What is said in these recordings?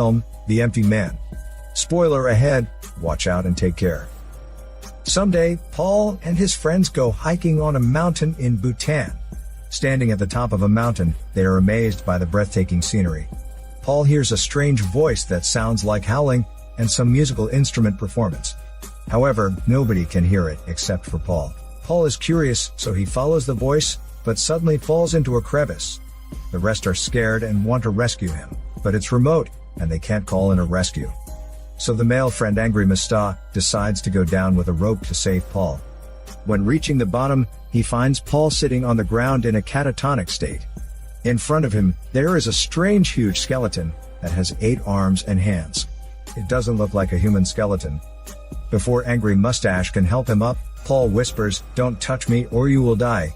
The Empty Man. Spoiler ahead, watch out and take care. Someday, Paul and his friends go hiking on a mountain in Bhutan. Standing at the top of a mountain, they are amazed by the breathtaking scenery. Paul hears a strange voice that sounds like howling, and some musical instrument performance. However, nobody can hear it except for Paul. Paul is curious, so he follows the voice, but suddenly falls into a crevice. The rest are scared and want to rescue him, but it's remote, and they can't call in a rescue. So the male friend Angry Mustache decides to go down with a rope to save Paul. When reaching the bottom, he finds Paul sitting on the ground in a catatonic state. In front of him, there is a strange huge skeleton that has 8 arms and hands. It doesn't look like a human skeleton. Before Angry Mustache can help him up, Paul whispers, "Don't touch me or you will die."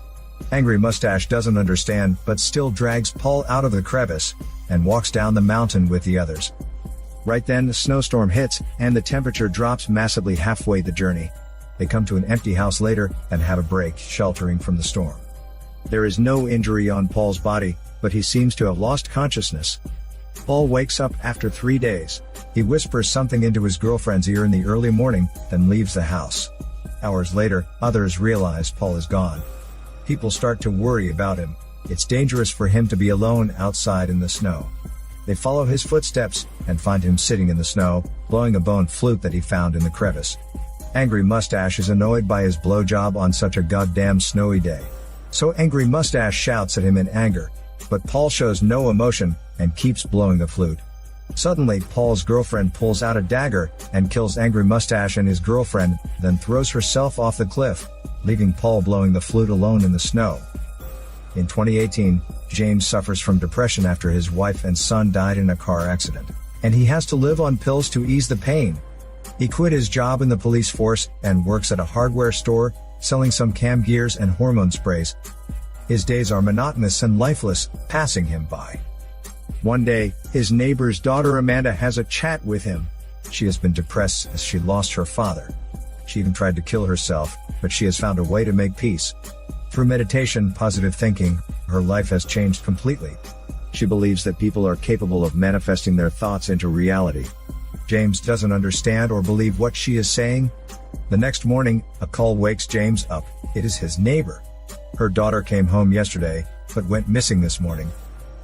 Angry Mustache doesn't understand but still drags Paul out of the crevice and walks down the mountain with the others. Right then, the snowstorm hits and the temperature drops massively halfway the journey. They come to an empty house later and have a break, sheltering from the storm. There is no injury on Paul's body, but he seems to have lost consciousness. Paul wakes up after 3 days. He whispers something into his girlfriend's ear in the early morning, then leaves the house. Hours later, others realize Paul is gone. People start to worry about him. It's dangerous for him to be alone outside in the snow. They follow his footsteps and find him sitting in the snow, blowing a bone flute that he found in the crevice. Angry Mustache is annoyed by his blowjob on such a goddamn snowy day. So Angry Mustache shouts at him in anger, but Paul shows no emotion and keeps blowing the flute. Suddenly, Paul's girlfriend pulls out a dagger and kills Angry Mustache and his girlfriend, then throws herself off the cliff, leaving Paul blowing the flute alone in the snow. In 2018, James suffers from depression after his wife and son died in a car accident, and he has to live on pills to ease the pain. He quit his job in the police force and works at a hardware store, selling some cam gears and hormone sprays. His days are monotonous and lifeless, passing him by. One day, his neighbor's daughter Amanda has a chat with him. She has been depressed as she lost her father. She even tried to kill herself, but she has found a way to make peace. Through meditation, positive thinking, her life has changed completely. She believes that people are capable of manifesting their thoughts into reality. James doesn't understand or believe what she is saying. The next morning, a call wakes James up. It is his neighbor. Her daughter came home yesterday, but went missing this morning.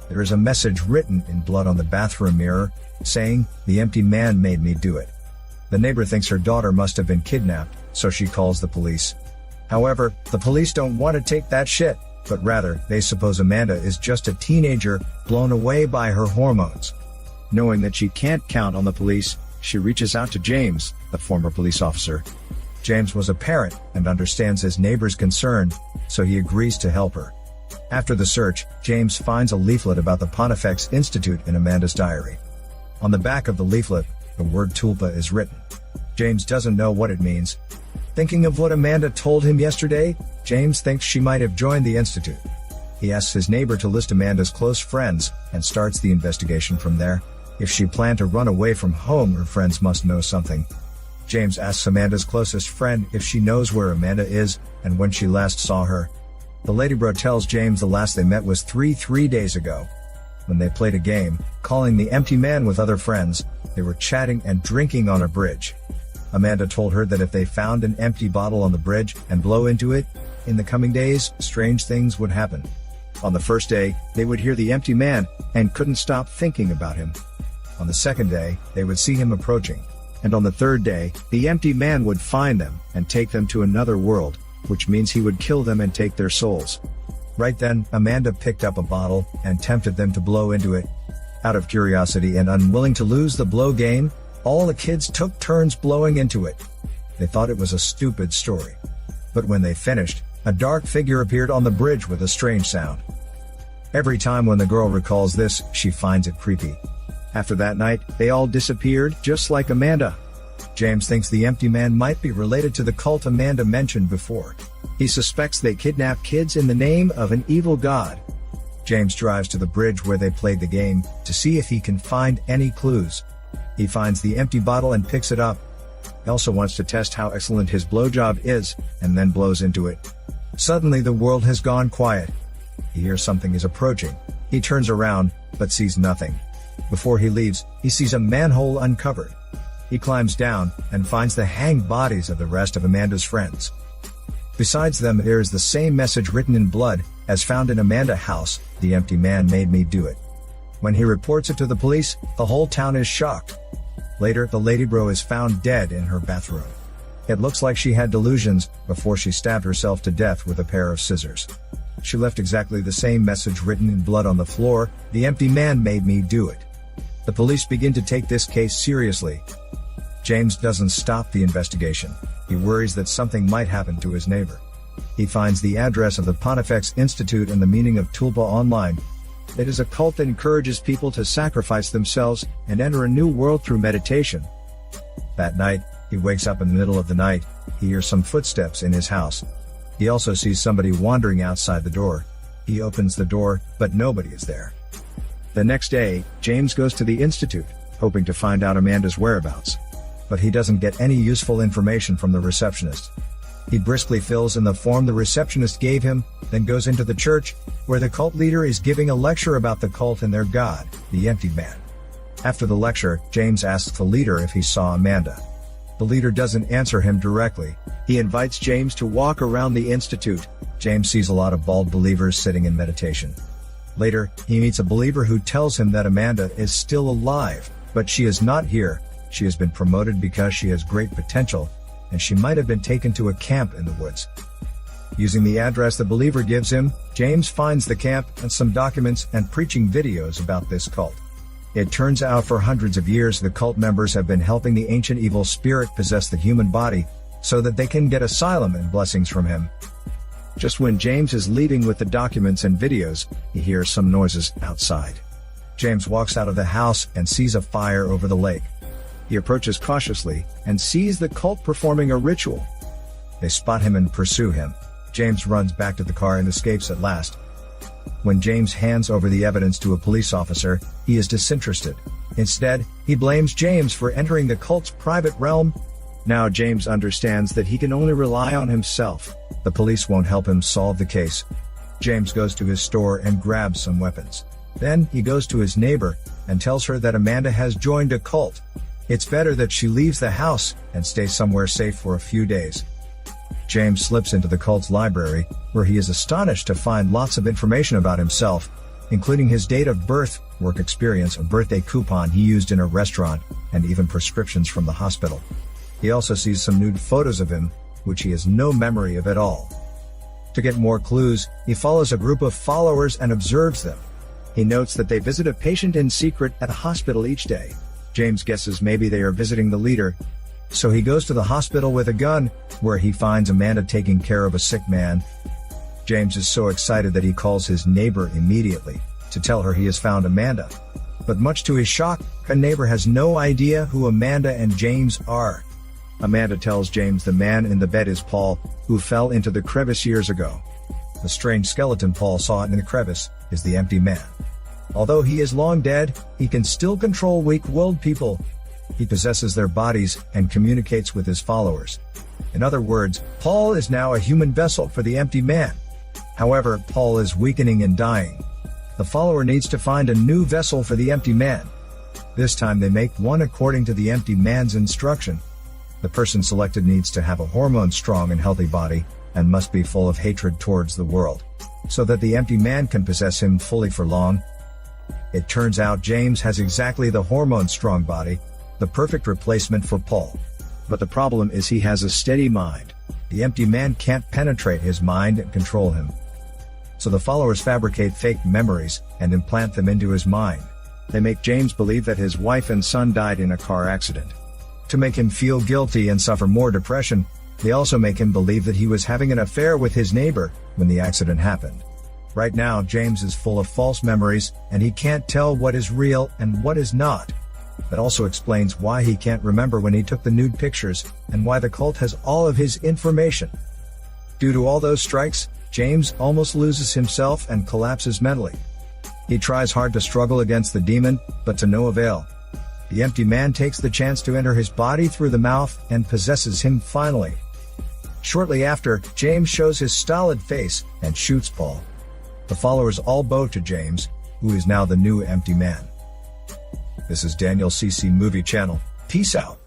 There is a message written in blood on the bathroom mirror, saying, "The empty man made me do it." The neighbor thinks her daughter must have been kidnapped, so she calls the police. However, the police don't want to take that shit, but rather, they suppose Amanda is just a teenager, blown away by her hormones. Knowing that she can't count on the police, she reaches out to James, the former police officer. James was a parent and understands his neighbor's concern, so he agrees to help her. After the search, James finds a leaflet about the Pontifex Institute in Amanda's diary. On the back of the leaflet, the word tulpa is written. James doesn't know what it means. Thinking of what Amanda told him yesterday, James thinks she might have joined the institute. He asks his neighbor to list Amanda's close friends and starts the investigation from there. If she planned to run away from home, her friends must know something. James asks Amanda's closest friend if she knows where Amanda is and when she last saw her. The ladybro tells James the last they met was three days ago. When they played a game, calling the empty man with other friends, they were chatting and drinking on a bridge. Amanda told her that if they found an empty bottle on the bridge and blow into it, in the coming days, strange things would happen. On the first day, they would hear the empty man and couldn't stop thinking about him. On the second day, they would see him approaching. And on the third day, the empty man would find them and take them to another world, which means he would kill them and take their souls. Right then, Amanda picked up a bottle and tempted them to blow into it. Out of curiosity and unwilling to lose the blow game, all the kids took turns blowing into it. They thought it was a stupid story. But when they finished, a dark figure appeared on the bridge with a strange sound. Every time when the girl recalls this, she finds it creepy. After that night, they all disappeared, just like Amanda. James thinks the empty man might be related to the cult Amanda mentioned before. He suspects they kidnap kids in the name of an evil god. James drives to the bridge where they played the game to see if he can find any clues. He finds the empty bottle and picks it up. He also wants to test how excellent his blowjob is, and then blows into it. Suddenly the world has gone quiet. He hears something is approaching. He turns around, but sees nothing. Before he leaves, he sees a manhole uncovered. He climbs down and finds the hanged bodies of the rest of Amanda's friends. Besides them, there is the same message written in blood as found in Amanda's house: "The empty man made me do it." When he reports it to the police, the whole town is shocked. Later, the lady bro is found dead in her bathroom. It looks like she had delusions before she stabbed herself to death with a pair of scissors. She left exactly the same message written in blood on the floor: "The empty man made me do it." The police begin to take this case seriously. James doesn't stop the investigation. He worries that something might happen to his neighbor. He finds the address of the Pontifex Institute and the meaning of Tulpa online. It is a cult that encourages people to sacrifice themselves and enter a new world through meditation. That night, he wakes up in the middle of the night. He hears some footsteps in his house. He also sees somebody wandering outside the door. He opens the door, but nobody is there. The next day, James goes to the institute, hoping to find out Amanda's whereabouts. But he doesn't get any useful information from the receptionist. He briskly fills in the form the receptionist gave him, then goes into the church, where the cult leader is giving a lecture about the cult and their god, the empty man. After the lecture, James asks the leader if he saw Amanda. The leader doesn't answer him directly. He invites James to walk around the institute. James sees a lot of bald believers sitting in meditation. Later, he meets a believer who tells him that Amanda is still alive, but she is not here. She has been promoted because she has great potential, and she might have been taken to a camp in the woods. Using the address the believer gives him, James finds the camp and some documents and preaching videos about this cult. It turns out for hundreds of years the cult members have been helping the ancient evil spirit possess the human body, so that they can get asylum and blessings from him. Just when James is leaving with the documents and videos, he hears some noises outside. James walks out of the house and sees a fire over the lake. He approaches cautiously and sees the cult performing a ritual. They spot him and pursue him. James runs back to the car and escapes at last. When James hands over the evidence to a police officer, he is disinterested. Instead, he blames James for entering the cult's private realm. Now James understands that he can only rely on himself. The police won't help him solve the case. James goes to his store and grabs some weapons. Then he goes to his neighbor and tells her that Amanda has joined a cult. It's better that she leaves the house and stays somewhere safe for a few days. James slips into the cult's library, where he is astonished to find lots of information about himself, including his date of birth, work experience, a birthday coupon he used in a restaurant, and even prescriptions from the hospital. He also sees some nude photos of him, which he has no memory of at all. To get more clues, he follows a group of followers and observes them. He notes that they visit a patient in secret at a hospital each day. James guesses maybe they are visiting the leader. So he goes to the hospital with a gun, where he finds Amanda taking care of a sick man. James is so excited that he calls his neighbor immediately to tell her he has found Amanda. But much to his shock, a neighbor has no idea who Amanda and James are. Amanda tells James the man in the bed is Paul, who fell into the crevice years ago. The strange skeleton Paul saw in the crevice is the empty man. Although he is long dead, he can still control weak-willed people. He possesses their bodies and communicates with his followers. In other words, Paul is now a human vessel for the empty man. However, Paul is weakening and dying. The follower needs to find a new vessel for the empty man. This time they make one according to the empty man's instruction. The person selected needs to have a hormone-strong and healthy body, and must be full of hatred towards the world, so that the empty man can possess him fully for long. It turns out James has exactly the hormone-strong body, the perfect replacement for Paul. But the problem is he has a steady mind. The empty man can't penetrate his mind and control him. So the followers fabricate fake memories and implant them into his mind. They make James believe that his wife and son died in a car accident. To make him feel guilty and suffer more depression, they also make him believe that he was having an affair with his neighbor when the accident happened. Right now, James is full of false memories, and he can't tell what is real and what is not. That also explains why he can't remember when he took the nude pictures, and why the cult has all of his information. Due to all those strikes, James almost loses himself and collapses mentally. He tries hard to struggle against the demon, but to no avail. The empty man takes the chance to enter his body through the mouth and possesses him finally. Shortly after, James shows his stolid face and shoots Paul. The followers all bow to James, who is now the new empty man. This is Daniel CC Movie Channel. Peace out.